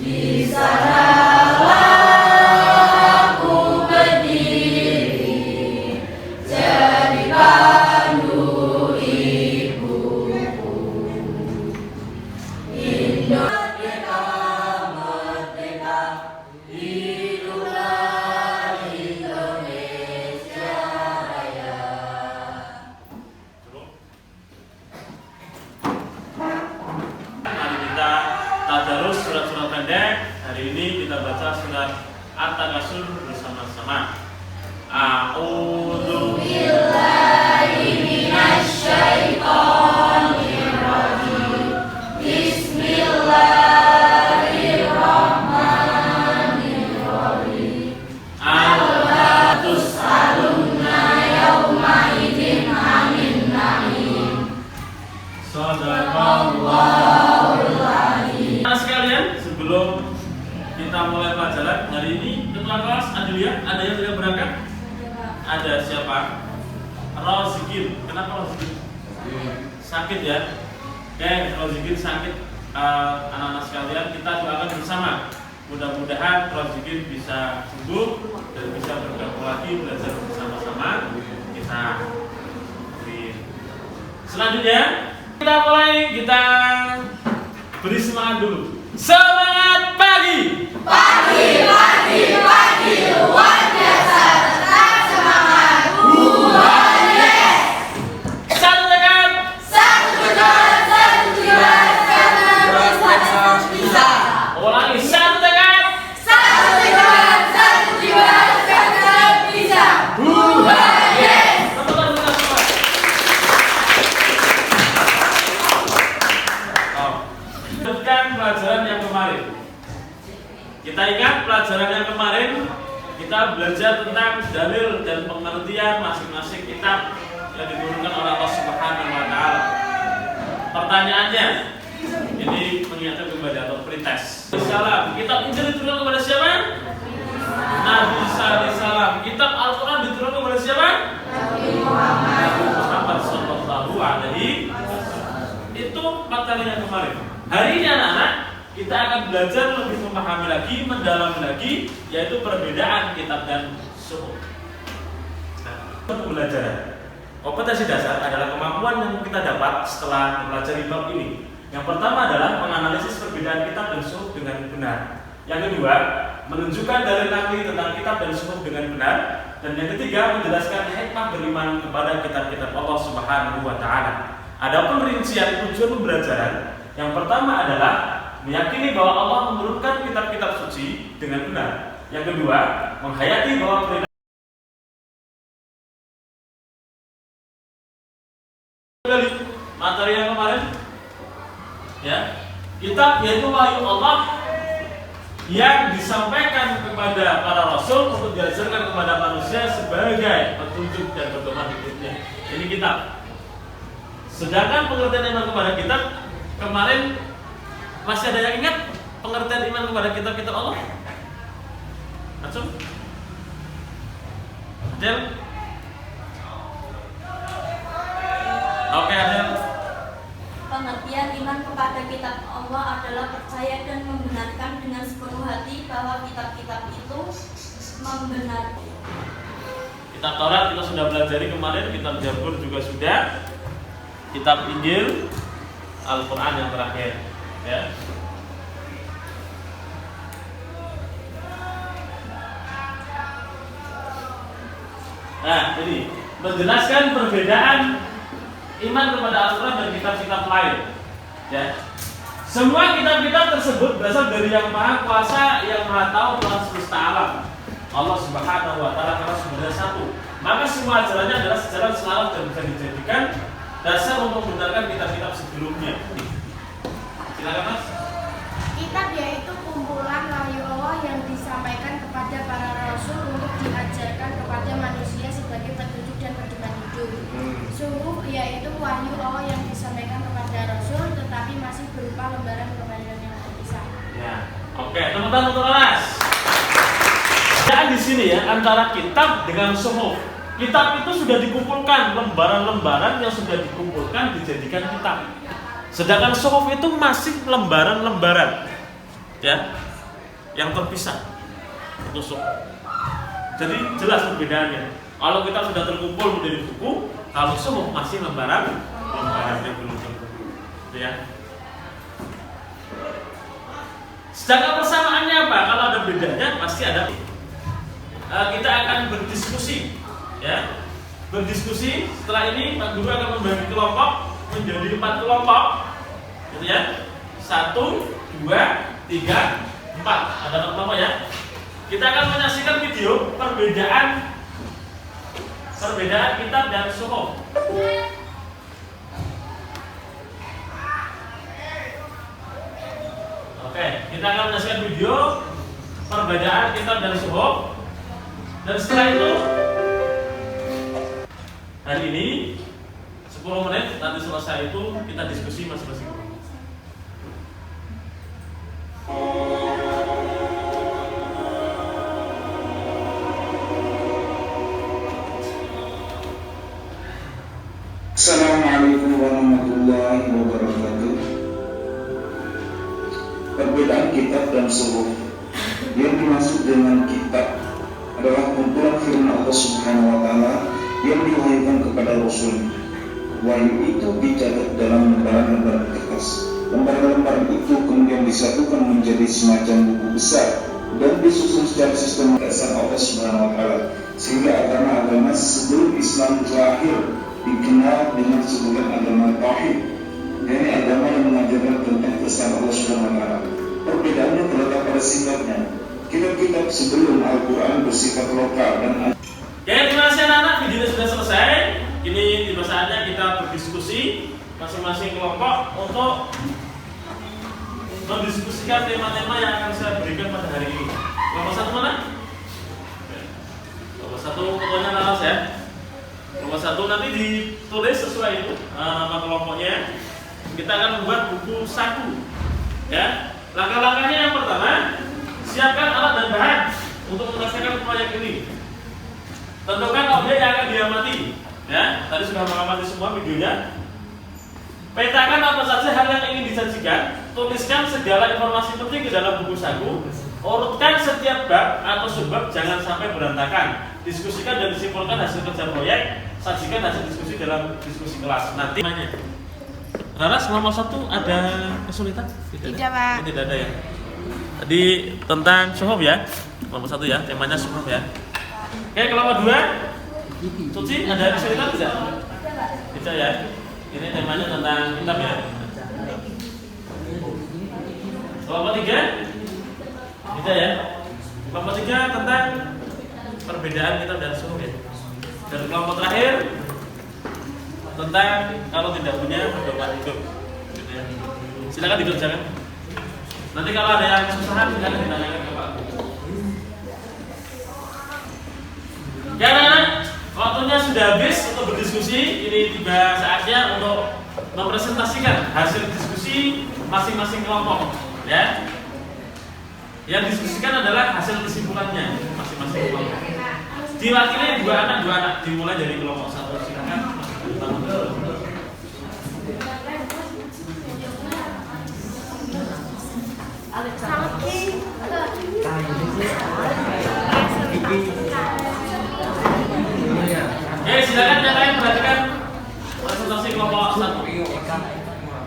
Di sanalah aku berdiri, jadi pandu ibuku. Indonesia merdeka, hiduplah Indonesia Raya. Mari kita tadarus surat-surat pendek. Hari ini kita baca surat At-Takasur bersama-sama. A'udzu billahi minasyaitonir rajim. Bismillahirrahmanirrahim. Alla tus'alunna yauma idzin 'anil na'im. Shadaqallahul adzim. Nah, sekalian, sebelum kita mulai pelajaran hari ini, ketua kelas Adelia, ada yang tidak berangkat? Ada siapa? Rozikin. Kenapa Rozikin? Sakit ya? Oke, Rozikin sakit. Anak-anak sekalian, kita doakan bersama. Mudah-mudahan Rozikin bisa sembuh dan bisa bergabung lagi belajar bersama-sama kita. Selanjutnya kita mulai, kita beri semangat dulu. Semangat pagi. Pagi, luar biasa, tetap semangat. Tuhan yes. Satu tekan. Satu tujuan, karena bisa. Ulangi, satu tekan. Satu tujuan, karena bisa. Tuhan yes. Teman-teman kita semua. Lanjutkan pelajaran yang kemarin. Kita ingat pelajaran yang kemarin kita belajar tentang dalil dan pengertian masing-masing kitab yang diturunkan oleh Allah Subhanahu wa taala. Pertanyaannya, ini mengingatkan kepada atau pretest. Salam, kitab Injil diturunkan kepada siapa? Nabi Isa alaihissalam. Kitab Al-Quran diturunkan kepada siapa? Nabi Muhammad sallallahu alaihi wasallam. Itu materi yang kemarin. Hari ini anak-anak, kita akan belajar lebih memahami lagi, mendalami lagi, yaitu perbedaan kitab dan suhuf. Pembelajaran kompetensi dasar adalah kemampuan yang kita dapat setelah mempelajari bab ini. Yang pertama adalah menganalisis perbedaan kitab dan suhuf dengan benar. Yang kedua, menunjukkan dalil nakli tentang kitab dan suhuf dengan benar. Dan yang ketiga, menjelaskan hikmah beriman kepada kitab-kitab Allah Subhanahu wa taala. Adapun rincian tujuan pembelajaran, yang pertama adalah meyakini bahwa Allah menurunkan kitab-kitab suci dengan benar. Yang kedua, menghayati bahwa materi yang kemarin, ya, kitab yaitu wahyu Allah yang disampaikan kepada para rasul untuk diajarkan kepada manusia sebagai petunjuk dan pedoman hidupnya. Ini kitab. Sedangkan pengertian iman kepada kitab kemarin, masih ada yang ingat pengertian iman kepada kitab-kitab Allah? Acung? Adel? Oke, Adel. Pengertian iman kepada kitab Allah adalah percaya dan membenarkan dengan sepenuh hati bahwa kitab-kitab itu membenarkan. Kitab Taurat kita sudah pelajari kemarin, kitab Zabur juga sudah, kitab Injil, Al-Quran yang terakhir, ya. Nah, jadi menjelaskan perbedaan iman kepada Al-Quran dan kitab-kitab lain, ya. Semua kitab-kitab tersebut berasal dari Yang Maha Kuasa, Yang Maha Tahu, Tuhan semesta alam, Allah Subhanahu wa taala, karena sumbernya satu. Maka semua ajarannya adalah sejalan selaras dan bisa dijadikan dasar untuk membenarkan kitab-kitab sebelumnya. Silakan, Mas. Kitab yaitu kumpulan wahyu Allah yang disampaikan kepada para rasul untuk diajarkan kepada manusia sebagai petunjuk dan pedoman hidup. Suhuf yaitu wahyu Allah yang disampaikan kepada rasul tetapi masih berupa lembaran-lembaran yang terpisah. Ya, oke, teman-teman untuk kelas. Dan di sini ya antara kitab dengan suhuf. Kitab itu sudah dikumpulkan, lembaran-lembaran yang sudah dikumpulkan dijadikan kitab. Sedangkan suhuf itu masih lembaran-lembaran. Ya. yang terpisah untuk suhuf. Jadi jelas perbedaannya. Kalau kita sudah terkumpul menjadi buku, kalau suhuf masih lembaran yang belum terkumpul, gitu ya. Sedangkan persamaannya apa? Kalau ada bedanya pasti ada. Kita akan berdiskusi, ya. Berdiskusi. Setelah ini Pak Guru akan membagi kelompok menjadi 4 kelompok, gitu ya. 1, 2, 3, 4. Ada 4 kelompok ya. Kita akan menyaksikan video perbedaan kitab dan suhuf. Oke, kita akan menyaksikan video perbedaan kitab dan suhuf. Dan setelah itu hari ini 10 menit, nanti selesai itu kita diskusi masing-masing. Assalamualaikum warahmatullahi wabarakatuh. Perbedaan kitab dan suhuf. Yang dimaksud dengan kitab adalah kumpulan firman Allah Subhanahu wa taala yang diwahyukan kepada Rasul. Wahyu itu dicatat dalam lembaran-lembaran kertas. Lembaran-lembaran itu kemudian disatukan menjadi semacam buku besar dan disusun secara sistem dasar Allah Subhanahu wa taala, sehingga agama-agama sebelum Islam lahir dikenal dengan sebutan agama tauhid, yakni agama yang mengajarkan tentang kesan Allah Subhanahu wa taala. Perbedaannya terletak pada sifatnya. Kitab-kitab sebelum Al-Quran bersifat lokal dan Terima kasih anak-anak, video sudah selesai. Ini tiba saatnya kita berdiskusi masing-masing kelompok untuk mendiskusikan tema-tema yang akan saya berikan pada hari ini. Kelompok 1 mana? Kelompok 1 pokoknya laras ya. Kelompok 1 nanti ditulis sesuai itu nama kelompoknya. Kita akan membuat buku saku. Ya. Langkah-langkahnya yang pertama, siapkan alat dan bahan untuk menyelesaikan proyek ini. Tentukan objek yang akan diamati. Ya, tadi sudah mengamati semua videonya. Petakan apa saja hal yang ingin disajikan. Tuliskan segala informasi penting ke dalam buku saku. Urutkan setiap bab atau subbab, jangan sampai berantakan. Diskusikan dan disimpulkan hasil kerja proyek. Sajikan hasil diskusi dalam diskusi kelas. Nanti namanya. Laras, kelompok 1 ada kesulitan? Tidak, Pak. Tidak ada ya. Tadi tentang suhuf ya. Kelompok 1 ya, temanya suhuf ya. Oke, kelompok 2. Suci, ada kesulitan tidak? Tidak ya. Ini temanya tentang kitab ya. Kelompok 3. Tidak ya. Kelompok 3 tentang perbedaan kitab dan suhuf ya. Dan kelompok terakhir tentang kalau tidak punya pedoman hidup. Gitu ya. Silakan dikerjakan. Nanti kalau ada yang kesusahan silakan ditanyakan ke Pak. Ya anak-anak, waktunya sudah habis untuk berdiskusi. Ini tiba saatnya untuk mempresentasikan hasil diskusi masing-masing kelompok. Ya. Yang diskusikan adalah hasil kesimpulannya masing-masing kelompok. Diwakili dua anak, dimulai dari kelompok 1. Silakan. Oke, silakan yang lain perhatikan presentasi kelompok 1.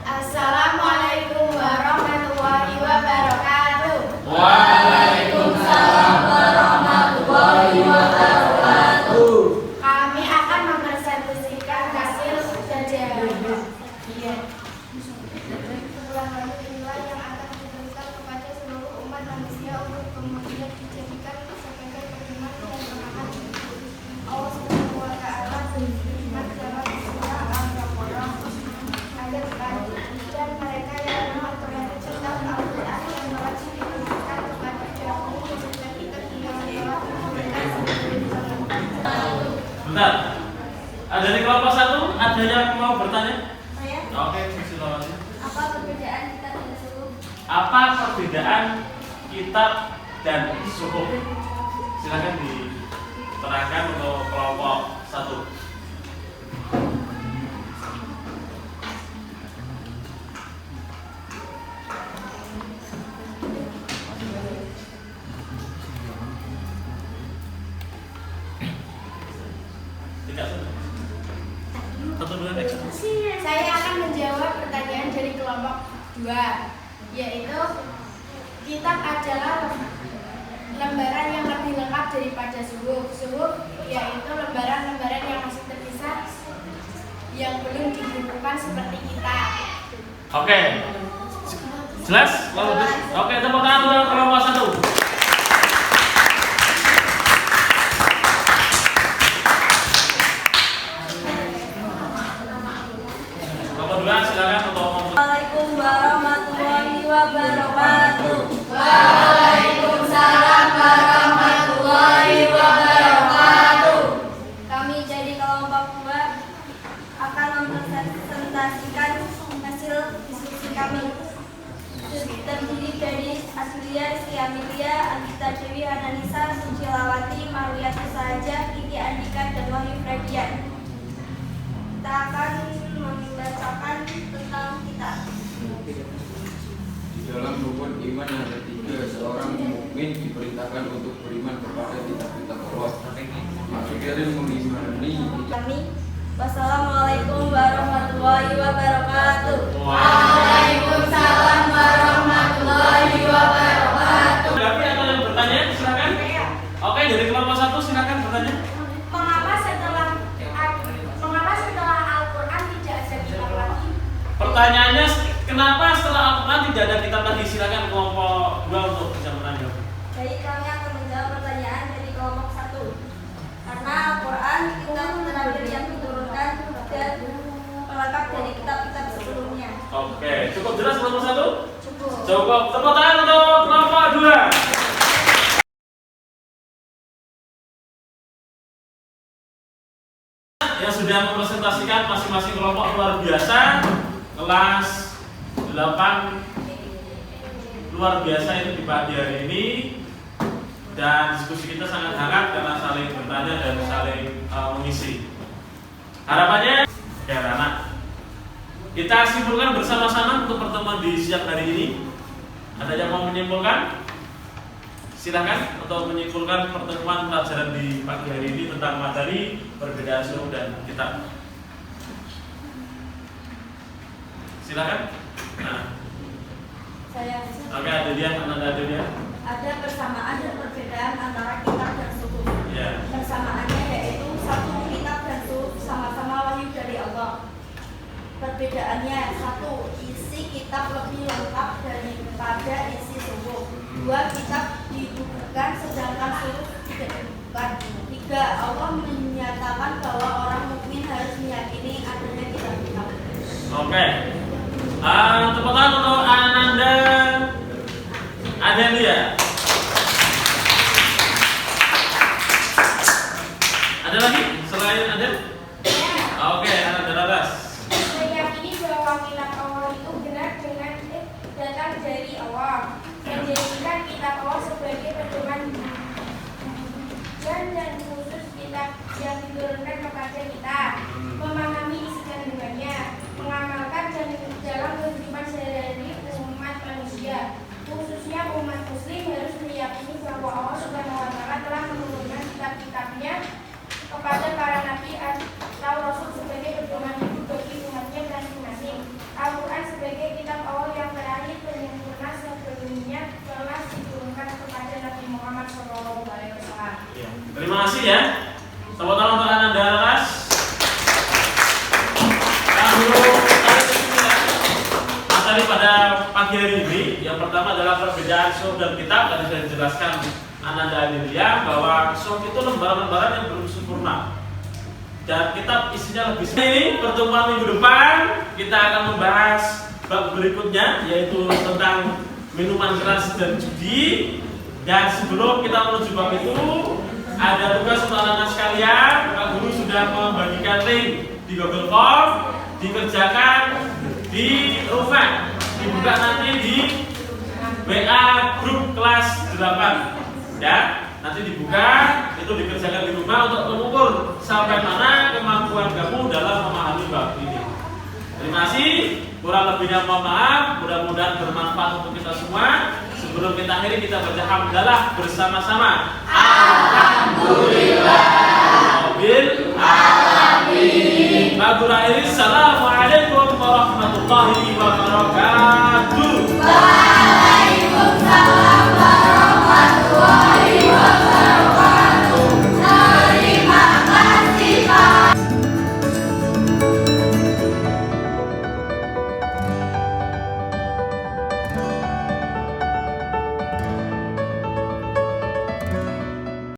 Assalamualaikum warahmatullahi wabarakatuh. Waalaikumsalam warahmatullahi wabarakatuh. Kami akan mempresentasikan hasil kajian. Inilah yang akan diberikan kepada seluruh umat manusia untuk kemudian dijadikan sebagai pedoman dan pengaman Allah Subhanahu wa taala firman dalam surah Al-Baqarah ayat 4. Dan mereka yang beriman kepada kitab Al-Quran yang wajib diberikan kepada jauh dan kitab yang telah diberikan sebelum Bentar. Ada di kelompok 1 ada yang mau bertanya? Saya, Oke, silakan. apa perbedaan kitab dan suhuf? Apa perbedaan kitab dan suhuf? Silakan diterangkan untuk kelompok 1. kelompok 2, yaitu kitab adalah lembaran yang lebih lengkap daripada suhuf. Suhuf yaitu lembaran-lembaran yang masih terpisah yang belum dibukukan seperti kitab. Oke. Jelas? Oke, tepuk tangan untuk kelompok 1. Kelompok 2 silakan untuk ngomong. Assalamualaikum warahmatullahi wabarakatuh. Waalaikumsalam warahmatullahi wabarakatuh. Kami jadi kelompok 2 akan mempresentasikan hasil diskusi kami. Terdiri dari Aslia, Rizky Amelia, Anggita Dewi, Hananisa, Sucilawati, Marwiyati Saja, Kiki Andika, dan Wahyu Fredian. Kita akan membacakan tentang kitab. Di dalam rukun iman yang ketiga, seorang mukmin diperintahkan untuk beriman kepada kitab-kitab Allah. Maksud dari mengimani Kami, wassalamualaikum warahmatullahi wabarakatuh. Waalaikumsalam warahmatullahi wabarakatuh. Tapi ada yang bertanya, silakan. Oke, dari kelompok 1 silakan bertanya. Mengapa setelah Al-Quran tidak ada kitab lagi? Pertanyaannya, kenapa setelah Al-Quran tidak ada kitab lagi? Silakan kelompok 2 untuk bisa bertanya. Jadi kami akan menjawab pertanyaan dari kelompok 1. Karena Al-Quran kitab terakhir yang diturunkan dan pelengkap dari kitab-kitab sebelumnya. Oke, cukup jelas kelompok 1? Cukup. Cukup. Tepuk tangan untuk kelompok 2. Yang sudah mempresentasikan masing-masing kelompok luar biasa. Kelas 8 luar biasa itu di pagi hari ini. Dan diskusi kita sangat hangat karena saling bertanya dan saling mengisi. Harapannya, ya anak, kita simpulkan bersama-sama untuk pertemuan di siang hari ini. Ada yang mau menyimpulkan? Silakan untuk menyimpulkan pertemuan pelajaran di pagi hari ini tentang materi perbedaan suhuf dan kitab. Silakan. Nah. Saya Oke, ada dia, ada dia. ada persamaan dan perbedaan antara kitab dan suhuf. Ya. Persamaannya yaitu satu, kitab dan suhuf sama-sama wahyu dari Allah. Perbedaannya, satu, isi kitab lebih lengkap daripada isi suhuf. Dua, kitab dibukukan sedangkan suhuf tidak dibukukan. Tiga, Allah menyatakan bahwa orang mukmin harus meyakini adanya kitab-kitab. Oke. Tepuk tangan untuk Ananda Adelia. Ada lagi selain Adel? Oke, Ananda Laras. Meyakini bahwa kitab Allah itu benar dengan datang dari Allah, menjadikan kitab Allah sebagai pedoman dan khusus kitab yang diturunkan kepada kita, memahami isi kandungannya, mengamalkan dan dalam kehidupan sehari-hari umat manusia, khususnya umat muslim harus meyakini bahwa Allah Subhanahu wa Ta'ala telah menurunkan kitab-kitabnya kepada para nabi atau rasul sebagai pedoman hidup bagi umatnya masing-masing. Al-Quran sebagai kitab Allah yang terakhir dan yang sempurna sebelumnya telah diturunkan kepada Nabi Muhammad SAW. Terima kasih ya. Tepuk tangan untuk Ananda Laras. Materi pada pagi hari ini yang pertama adalah perbedaan suhuf dan kitab. Tadi saya jelaskan Ananda Adelia bahwa suhuf itu lembaran-lembaran yang belum sempurna dan kitab isinya lebih. Ini pertemuan minggu depan kita akan membahas bab berikutnya yaitu tentang minuman keras dan judi. Dan sebelum kita menuju bab itu ada tugas untuk anak-anak sekalian. Pak Guru sudah membagikan link di Google Form, dikerjakan di rumah, dibuka nanti di WA grup kelas 8 ya, nanti dibuka, itu dikerjakan di rumah untuk mengukur sampai mana kemampuan kamu dalam memahami bab ini. Terima kasih, kurang lebihnya mohon maaf, mudah-mudahan bermanfaat untuk kita semua. Sebelum kita akhiri kita baca hamdalah bersama-sama. Alhamdulillah. Alhamdulillah. Amin. Lagu akhir, Assalamualaikum warahmatullahi wabarakatuh. Waalaikumsalam.